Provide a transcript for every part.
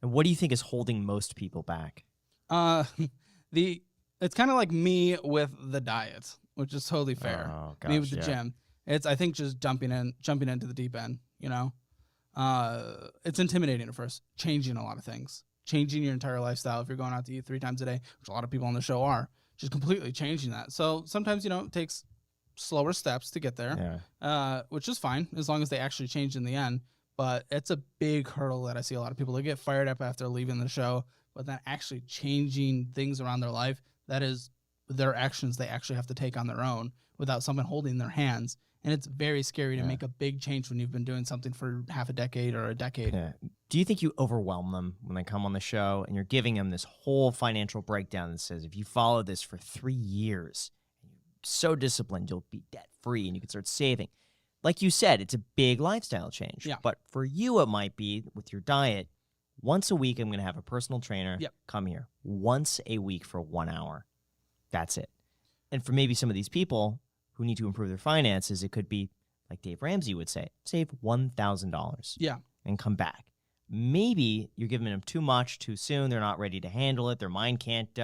And what do you think is holding most people back? Uh, it's kind of like me with the diet, which is totally fair. Oh, Me gosh, with the yeah. gym. I think just jumping into the deep end, it's intimidating at first, changing a lot of things, changing your entire lifestyle. If you're going out to eat 3 times a day, which a lot of people on the show are, just completely changing that. So sometimes, it takes slower steps to get there, which is fine as long as they actually change in the end. But it's a big hurdle that I see a lot of people. They get fired up after leaving the show, but then actually changing things around their life, that is their actions they actually have to take on their own without someone holding their hands. And it's very scary to make a big change when you've been doing something for half a decade or a decade. Yeah. Do you think you overwhelm them when they come on the show and you're giving them this whole financial breakdown that says, if you follow this for 3 years, and you're so disciplined, you'll be debt free and you can start saving? Like you said, it's a big lifestyle change. Yeah. But for you, it might be with your diet. Once a week, I'm going to have a personal trainer come here once a week for 1 hour. That's it. And for maybe some of these people who need to improve their finances, it could be like Dave Ramsey would say, save $1,000 and come back. Maybe you're giving them too much too soon. They're not ready to handle it. Their mind can't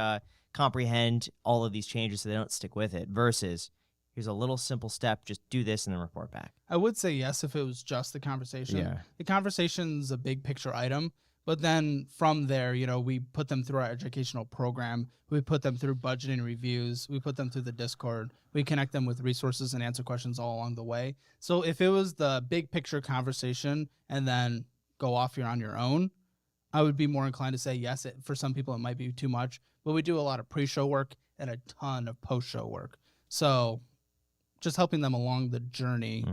comprehend all of these changes, so they don't stick with it. Versus, here's a little simple step. Just do this and then report back. I would say yes if it was just the conversation. Yeah. The conversation's a big picture item. But then from there, we put them through our educational program. We put them through budgeting reviews. We put them through the Discord. We connect them with resources and answer questions all along the way. So if it was the big picture conversation and then go off on your own, I would be more inclined to say yes. For some people, it might be too much. But we do a lot of pre-show work and a ton of post-show work. So just helping them along the journey,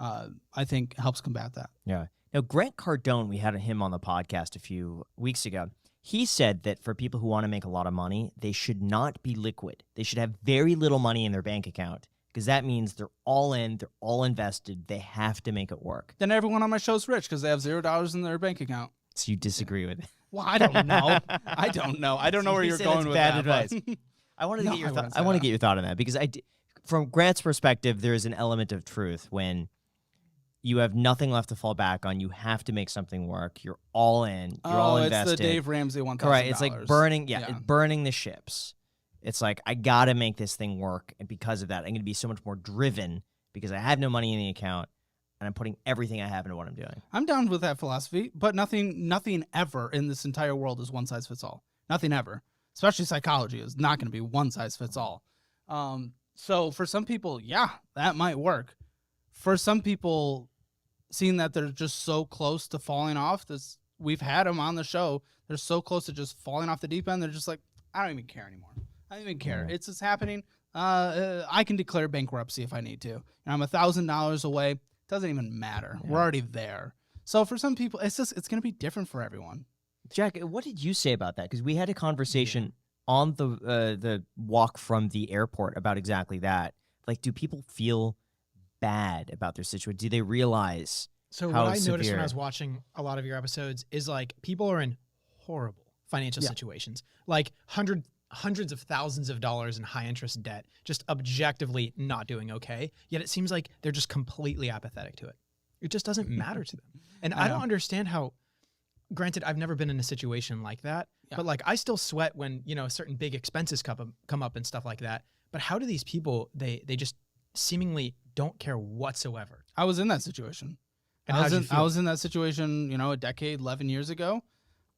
I think, helps combat that. Yeah. Now, Grant Cardone, we had him on the podcast a few weeks ago. He said that for people who want to make a lot of money, they should not be liquid. They should have very little money in their bank account because that means they're all in, they're all invested. They have to make it work. Then everyone on my show's rich because they have $0 in their bank account. So you disagree with it? Well, I don't know. I don't know where you're going with bad that. Advice. I want to get your thought. I want to get your thought on that because from Grant's perspective, there is an element of truth when you have nothing left to fall back on. You have to make something work. You're all in. You're all invested. It's the Dave Ramsey $1,000. Correct. It's like burning. Yeah, it's burning the ships. It's like, I got to make this thing work. And because of that, I'm going to be so much more driven because I have no money in the account and I'm putting everything I have into what I'm doing. I'm down with that philosophy, but nothing ever in this entire world is one size fits all. Nothing ever. Especially psychology is not going to be one size fits all. So for some people, that might work. For some people, seeing that they're just so close to falling off, we've had them on the show. They're so close to just falling off the deep end. They're just like, I don't even care anymore. I don't even care. It's just happening. I can declare bankruptcy if I need to. And I'm $1,000 away. It doesn't even matter. We're already there. So for some people, it's going to be different for everyone. Jack, what did you say about that? Because we had a conversation on the walk from the airport about exactly that. Like, do people feel bad about their situation? Do they realize So how what I severe? noticed when I was watching a lot of your episodes is like people are in horrible financial situations, like hundreds of thousands of dollars in high interest debt, just objectively not doing okay. Yet it seems like they're just completely apathetic to it. It just doesn't matter to them. And I don't understand how, granted, I've never been in a situation like that, but like I still sweat when, certain big expenses come up and stuff like that. But how do these people, they just seemingly don't care whatsoever? I was in that situation. And I was in that situation, a decade, 11 years ago.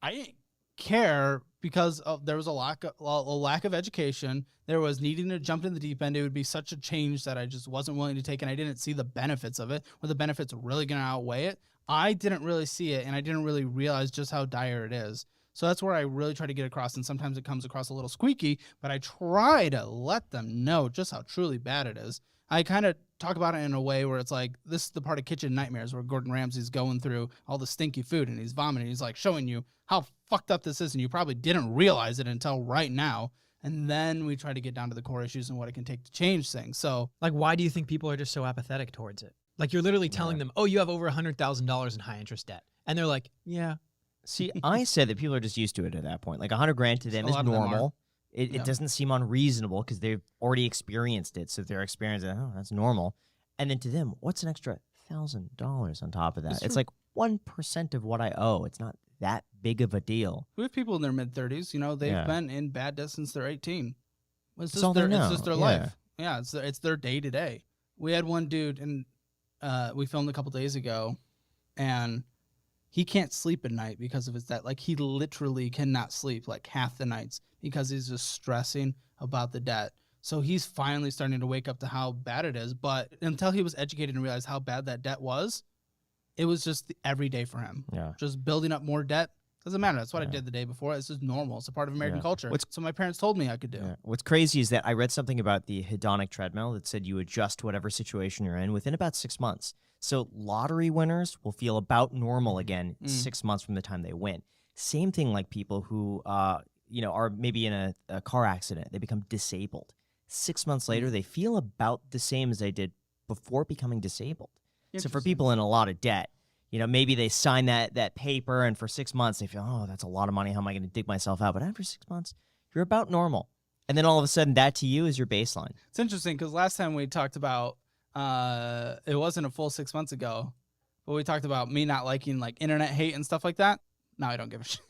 I didn't care because there was a lack of education. There was needing to jump in the deep end. It would be such a change that I just wasn't willing to take, and I didn't see the benefits of it, or the benefits really going to outweigh it. I didn't really see it, and I didn't really realize just how dire it is. So that's where I really try to get across, and sometimes it comes across a little squeaky, but I try to let them know just how truly bad it is. I kind of talk about it in a way where it's like, this is the part of Kitchen Nightmares where Gordon Ramsay's going through all the stinky food and he's vomiting. He's like showing you how fucked up this is, and you probably didn't realize it until right now. And then we try to get down to the core issues and what it can take to change things. So, like, why do you think people are just so apathetic towards it? Like, you're literally telling them, oh, you have over $100,000 in high interest debt. And they're like, yeah. See, I said that people are just used to it at that point. Like $100,000 to them is normal. It doesn't seem unreasonable because they've already experienced it. So they're experiencing, oh, that's normal. And then to them, what's an extra $1,000 on top of that? It's like 1% of what I owe. It's not that big of a deal. We have people in their mid-30s, you know, they've Yeah. been in bad debt since they're 18. It's That's all they know. It's just their Yeah. life. Yeah, it's their day-to-day. We had one dude, and we filmed a couple days ago, and he can't sleep at night because of his debt. Like, he literally cannot sleep, like, half the nights because he's just stressing about the debt. So he's finally starting to wake up to how bad it is. But until he was educated and realized how bad that debt was, it was just every day for him. Yeah. Just building up more debt. Doesn't matter. That's what I did the day before. It's just normal. It's a part of American Yeah. culture. So my parents told me I could do. Yeah. What's crazy is that I read something about the hedonic treadmill that said you adjust whatever situation you're in within about 6 months. So lottery winners will feel about normal again 6 months from the time they win. Same thing like people who are maybe in a car accident. They become disabled. 6 months later, they feel about the same as they did before becoming disabled. So for people in a lot of debt, maybe they sign that paper, and for 6 months they feel, oh, that's a lot of money. How am I going to dig myself out? But after 6 months, you're about normal. And then all of a sudden, that to you is your baseline. It's interesting because last time we talked about, it wasn't a full 6 months ago, but we talked about me not liking like internet hate and stuff like that. Now I don't give a shit.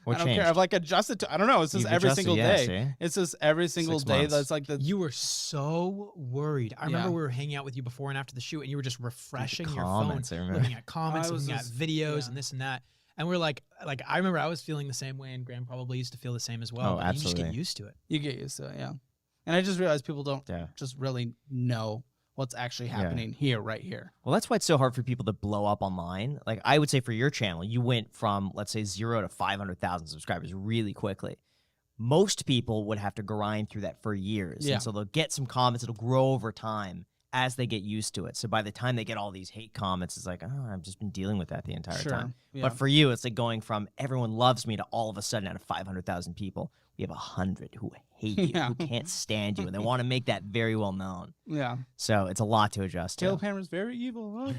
What I don't changed? care. I've like adjusted to. I don't know. It's just You've every adjusted, single yeah, day. see? It's just every single 6 day. months. That's like the. You were so worried. I remember Yeah. we were hanging out with you before and after the shoot, and you were just refreshing your comments, phone, I remember. looking at comments, I was looking at just- videos, yeah. and this and that. And we're like I remember I was feeling the same way, and Graham probably used to feel the same as well. Oh, but you just get absolutely. used to it. You get used to it, yeah. And I just realized people don't Yeah. just really know what's actually happening here, right here. Well, that's why it's so hard for people to blow up online. Like I would say for your channel, you went from, let's say, 0 to 500,000 subscribers really quickly. Most people would have to grind through that for years. Yeah. And so they'll get some comments. It'll grow over time as they get used to it. So by the time they get all these hate comments, it's like, oh, I've just been dealing with that the entire time. Yeah. But for you, it's like going from everyone loves me to all of a sudden out of 500,000 people, we have 100 who hate you, Yeah. who can't stand you, and they want to make that very well known. yeah. So it's a lot to adjust to. Caleb Hammer's very evil.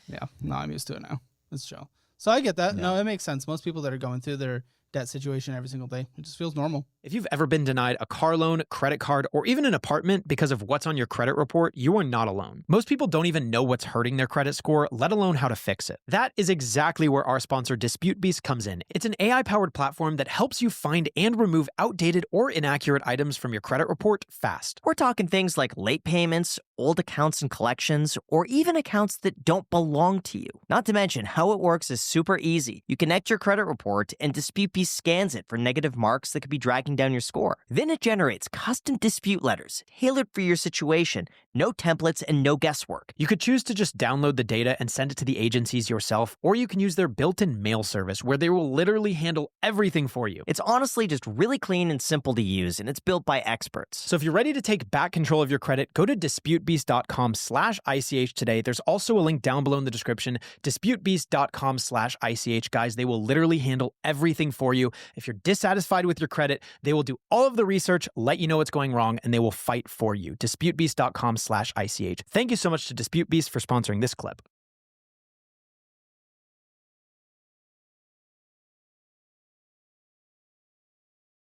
Yeah. No, I'm used to it now. It's chill. So I get that. No, it makes sense. Most people that are going through their debt situation every single day, it just feels normal. If you've ever been denied a car loan, credit card, or even an apartment because of what's on your credit report, you are not alone. Most people don't even know what's hurting their credit score, let alone how to fix it. That is exactly where our sponsor DisputeBeast comes in. It's an AI-powered platform that helps you find and remove outdated or inaccurate items from your credit report fast. We're talking things like late payments, old accounts and collections, or even accounts that don't belong to you. Not to mention, how it works is super easy. You connect your credit report, and DisputeBeast scans it for negative marks that could be dragging down your score. Then it generates custom dispute letters, tailored for your situation, no templates and no guesswork. You could choose to just download the data and send it to the agencies yourself, or you can use their built-in mail service where they will literally handle everything for you. It's honestly just really clean and simple to use, and it's built by experts. So if you're ready to take back control of your credit, go to disputebeast.com/ICH today. There's also a link down below in the description, disputebeast.com/ICH. Guys, they will literally handle everything for you. If you're dissatisfied with your credit, they will do all of the research, let you know what's going wrong, and they will fight for you. disputebeast.com/ICH. Thank you so much to DisputeBeast for sponsoring this clip.